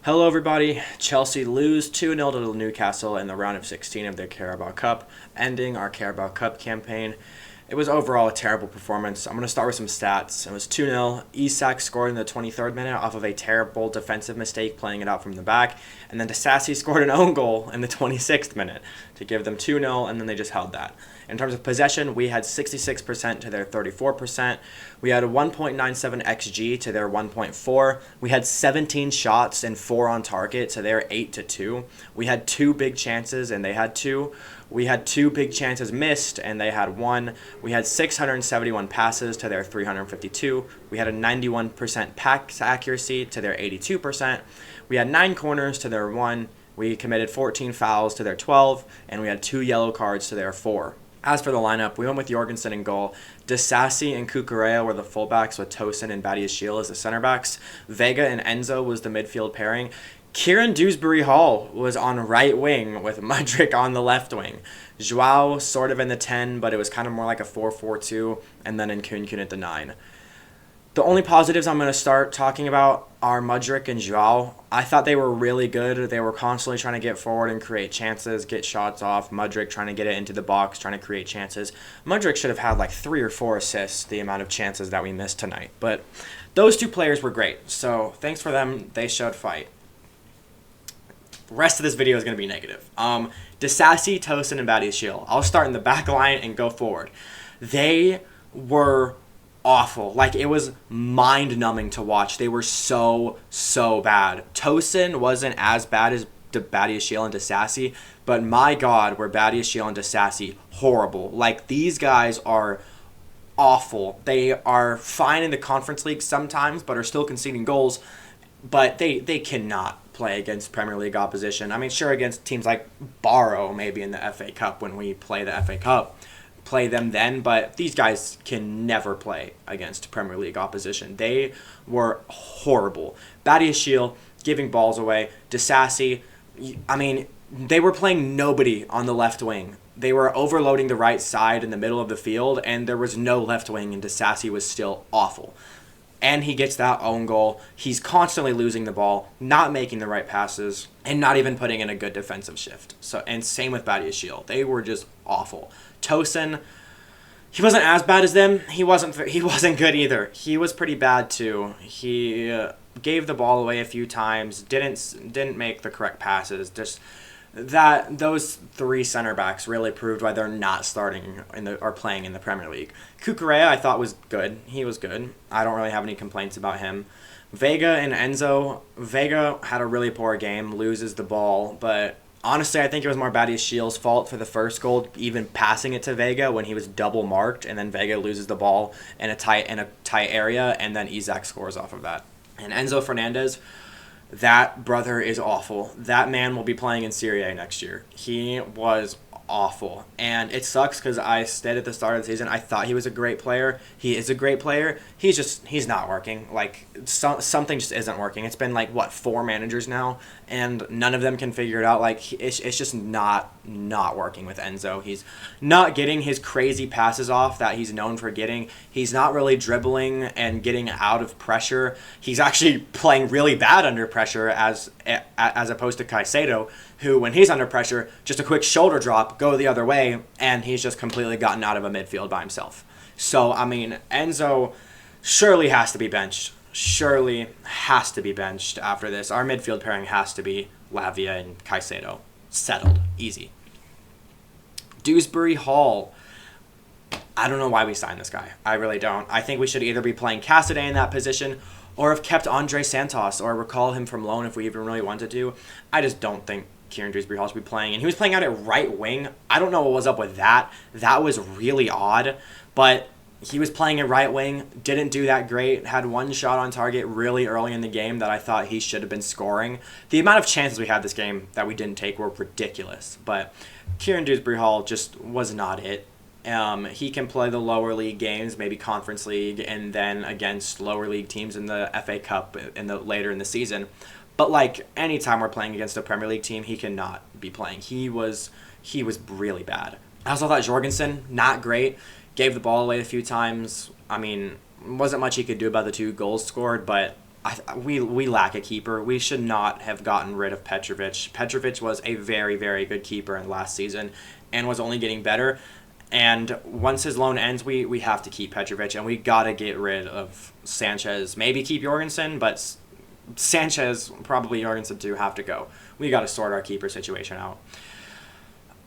Hello everybody, Chelsea lose 2-0 to Newcastle in the round of 16 of the Carabao Cup, ending our Carabao Cup campaign. It was overall a terrible performance. I'm going to start with some stats. It was 2-0. Isak scored in the 23rd minute off of a terrible defensive mistake playing it out from the back. And then Disasi scored an own goal in the 26th minute to give them 2-0, and then they just held that. In terms of possession, we had 66% to their 34%. We had a 1.97 XG to their 1.4. We had 17 shots and 4 on target to their 8-2. We had 2 big chances and they had 2. We had 2 big chances missed and they had 1. We had 671 passes to their 352. We had a 91% pass accuracy to their 82%. We had 9 corners to their 1. We committed 14 fouls to their 12, and we had 2 yellow cards to their 4. As for the lineup, we went with Jorgensen in goal. Disasi and Cucurella were the fullbacks with Tosin and Badiashile as the center backs. Vega and Enzo was the midfield pairing. Kieran Dewsbury-Hall was on right wing with Mudryk on the left wing. Joao sort of in the 10, but it was kind of more like a 4-4-2, and then Nkunku at the 9. The only positives I'm going to start talking about are Mudryk and Joao. I thought they were really good. They were constantly trying to get forward and create chances, get shots off. Mudryk trying to get it into the box, trying to create chances. Mudryk should have had like 3 or 4 assists, the amount of chances that we missed tonight. But those 2 players were great. So thanks for them. They showed fight. The rest of this video is going to be negative. Disasi, Tosin, and Badiashile. I'll start in the back line and go forward. They were awful. Like, it was mind-numbing to watch. They were so bad. Tosin wasn't as bad as Badiashile and Disasi, but my God, were Badiashile and Disasi horrible. Like, these guys are awful. They are fine in the Conference League sometimes, but are still conceding goals, but they cannot play against Premier League opposition. I mean, sure, against teams like Barrow, maybe in the FA Cup when we play the FA Cup, play them then, but these guys can never play against Premier League opposition. They were horrible. Badiashile giving balls away. Disasi, I mean, they were playing nobody on the left wing. They were overloading the right side in the middle of the field, and there was no left wing, and Disasi was still awful. And he gets that own goal. He's constantly losing the ball, not making the right passes, and not even putting in a good defensive shift. So, and same with Badiashile. They were just awful. Tosin, he wasn't as bad as them. He wasn't good either. He was pretty bad too. He gave the ball away a few times, didn't make the correct passes. Just that those 3 center backs really proved why they're not starting or playing in the Premier League. Cucurella I thought was good. He was good. I don't really have any complaints about him. Vega and Enzo. Vega had a really poor game, loses the ball, but honestly, I think it was more Badiashile's fault for the first goal, even passing it to Vega when he was double marked, and then Vega loses the ball in a tight area, and then Isak scores off of that. And Enzo Fernandez, that brother is awful. That man will be playing in Serie A next year. He was awful. And it sucks because I said at the start of the season, I thought he was a great player. He is a great player. He's not working. Like, something just isn't working. It's been like, 4 managers now, and none of them can figure it out. Like, it's just not working with Enzo. He's not getting his crazy passes off that he's known for getting. He's not really dribbling and getting out of pressure. He's actually playing really bad under pressure as opposed to Caicedo, who, when he's under pressure, just a quick shoulder drop, go the other way, and he's just completely gotten out of a midfield by himself. So, I mean, Enzo surely has to be benched. Surely has to be benched after this. Our midfield pairing has to be Lavia and Caicedo. Settled. Easy. Dewsbury-Hall. I don't know why we signed this guy. I really don't. I think we should either be playing Cassidy in that position or have kept Andre Santos or recall him from loan if we even really wanted to. I just don't think Kieran Dewsbury-Hall should be playing. And he was playing out at right wing. I don't know what was up with that. That was really odd. But he was playing at right wing, didn't do that great, had 1 shot on target really early in the game that I thought he should have been scoring. The amount of chances we had this game that we didn't take were ridiculous. But Kieran Dewsbury-Hall just was not it. He can play the lower league games, maybe Conference League, and then against lower league teams in the FA Cup later in the season. But like anytime we're playing against a Premier League team, he cannot be playing. He was really bad. I also thought Jorgensen, not great. Gave the ball away a few times. I mean, wasn't much he could do about the 2 goals scored, but we lack a keeper. We should not have gotten rid of Petrovic. Petrovic was a very, very good keeper in last season and was only getting better. And once his loan ends, we have to keep Petrovic, and we got to get rid of Sanchez. Maybe keep Jorgensen, but Sanchez, probably Jorgensen too, have to go. We got to sort our keeper situation out.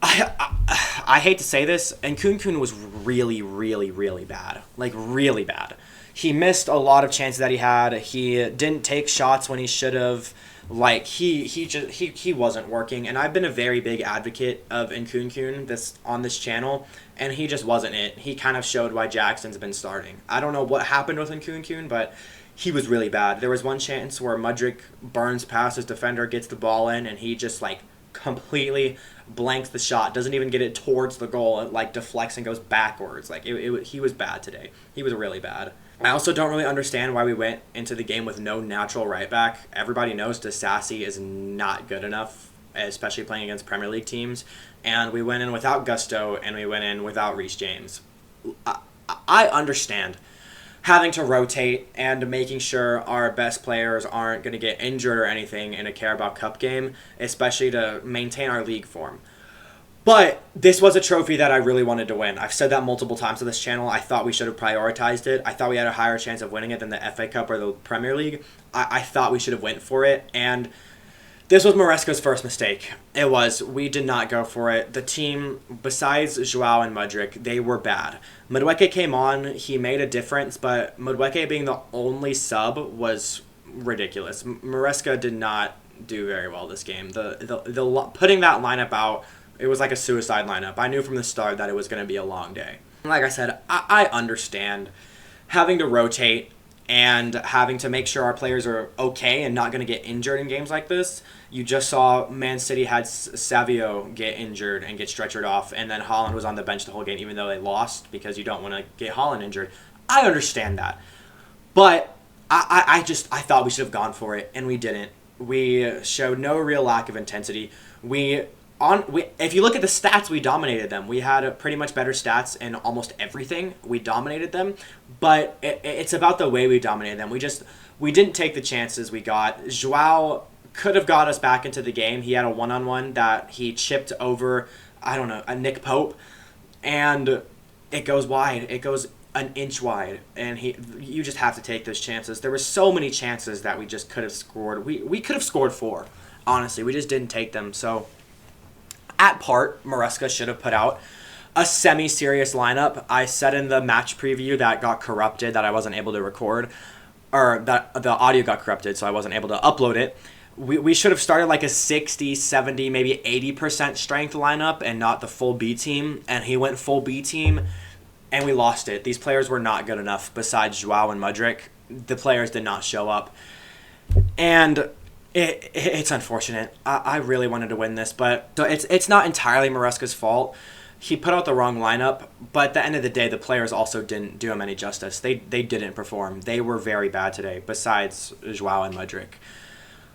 I hate to say this, and Kun was really, really, really bad. Like, really bad. He missed a lot of chances that he had. He didn't take shots when he should have. Like, he wasn't working. And I've been a very big advocate of Nkunku on this channel, and he just wasn't it. He kind of showed why Jackson's been starting. I don't know what happened with Nkunku, but he was really bad. There was one chance where Mudryk burns past his defender, gets the ball in, and he just, like, completely blanks the shot, doesn't even get it towards the goal. It, like, deflects and goes backwards. Like, he was bad today. He was really bad. I also don't really understand why we went into the game with no natural right back. Everybody knows Disasi is not good enough, especially playing against Premier League teams. And we went in without Gusto, and we went in without Reece James. I understand having to rotate and making sure our best players aren't going to get injured or anything in a Carabao Cup game, especially to maintain our league form. But this was a trophy that I really wanted to win. I've said that multiple times on this channel. I thought we should have prioritized it. I thought we had a higher chance of winning it than the FA Cup or the Premier League. I thought we should have went for it. And this was Maresca's first mistake. It was. We did not go for it. The team, besides Joao and Mudryk, they were bad. Madueke came on. He made a difference. But Madueke being the only sub was ridiculous. Maresca did not do very well this game. The putting that lineup out, it was like a suicide lineup. I knew from the start that it was going to be a long day. Like I said, I understand having to rotate and having to make sure our players are okay and not going to get injured in games like this. You just saw Man City had Savio get injured and get stretchered off, and then Haaland was on the bench the whole game, even though they lost, because you don't want to get Haaland injured. I understand that. But I thought we should have gone for it, and we didn't. We showed no real lack of intensity. If you look at the stats, we dominated them. We had pretty much better stats in almost everything. We dominated them, but it's about the way we dominated them. We didn't take the chances we got. Joao could have got us back into the game. He had a one-on-one that he chipped over, a Nick Pope, and it goes wide. It goes an inch wide, and you just have to take those chances. There were so many chances that we just could have scored. We could have scored 4, honestly. We just didn't take them, so at part, Maresca should have put out a semi-serious lineup. I said in the match preview that got corrupted, that I wasn't able to record, or that the audio got corrupted, so I wasn't able to upload it. We should have started like a 60, 70, maybe 80% strength lineup and not the full B team, and he went full B team, and we lost it. These players were not good enough besides Joao and Mudryk. The players did not show up. And it's unfortunate. I really wanted to win this, but so it's not entirely Maresca's fault. He put out the wrong lineup, but at the end of the day, the players also didn't do him any justice. They didn't perform. They were very bad today, besides Joao and Mudryk.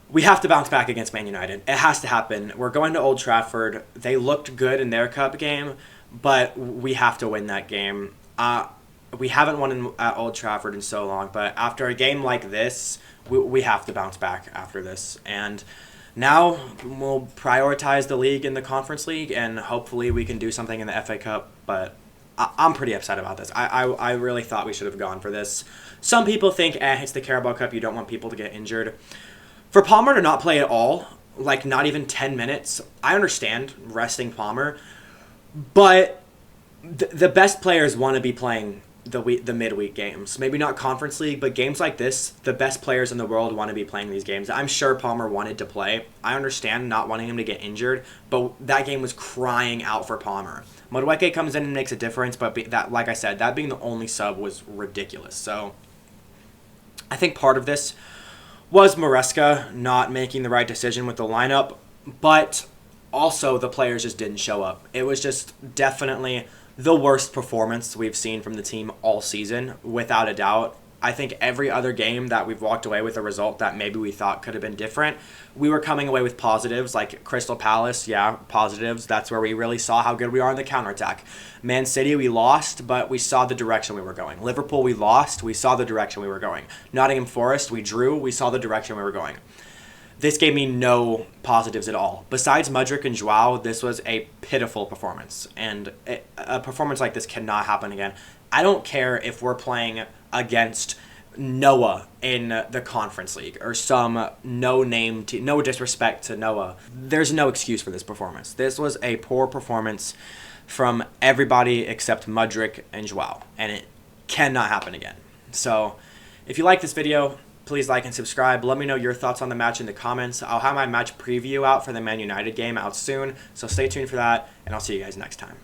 We have to bounce back against Man United. It has to happen. We're going to Old Trafford. They looked good in their cup game, but we have to win that game. We haven't won at Old Trafford in so long, but after a game like this, we have to bounce back after this. And now we'll prioritize the league in the Conference League, and hopefully we can do something in the FA Cup. But I'm pretty upset about this. I really thought we should have gone for this. Some people think, it's the Carabao Cup. You don't want people to get injured. For Palmer to not play at all, like not even 10 minutes, I understand resting Palmer. But the best players want to be playing the midweek games. Maybe not Conference League, but games like this, the best players in the world want to be playing these games. I'm sure Palmer wanted to play. I understand not wanting him to get injured, but that game was crying out for Palmer. Madueke comes in and makes a difference, but that, like I said, that being the only sub was ridiculous. So I think part of this was Maresca not making the right decision with the lineup, but also the players just didn't show up. It was just definitely the worst performance we've seen from the team all season, without a doubt. I think every other game that we've walked away with a result that maybe we thought could have been different, we were coming away with positives, like Crystal Palace, yeah, positives. That's where we really saw how good we are on the counterattack. Man City, we lost, but we saw the direction we were going. Liverpool, we lost, we saw the direction we were going. Nottingham Forest, we drew, we saw the direction we were going. This gave me no positives at all. Besides Mudryk and Joao, this was a pitiful performance. And a performance like this cannot happen again. I don't care if we're playing against Noah in the Conference League or some no-name team. No disrespect to Noah. There's no excuse for this performance. This was a poor performance from everybody except Mudryk and Joao. And it cannot happen again. So if you like this video, please like and subscribe. Let me know your thoughts on the match in the comments. I'll have my match preview out for the Man United game out soon, so stay tuned for that, and I'll see you guys next time.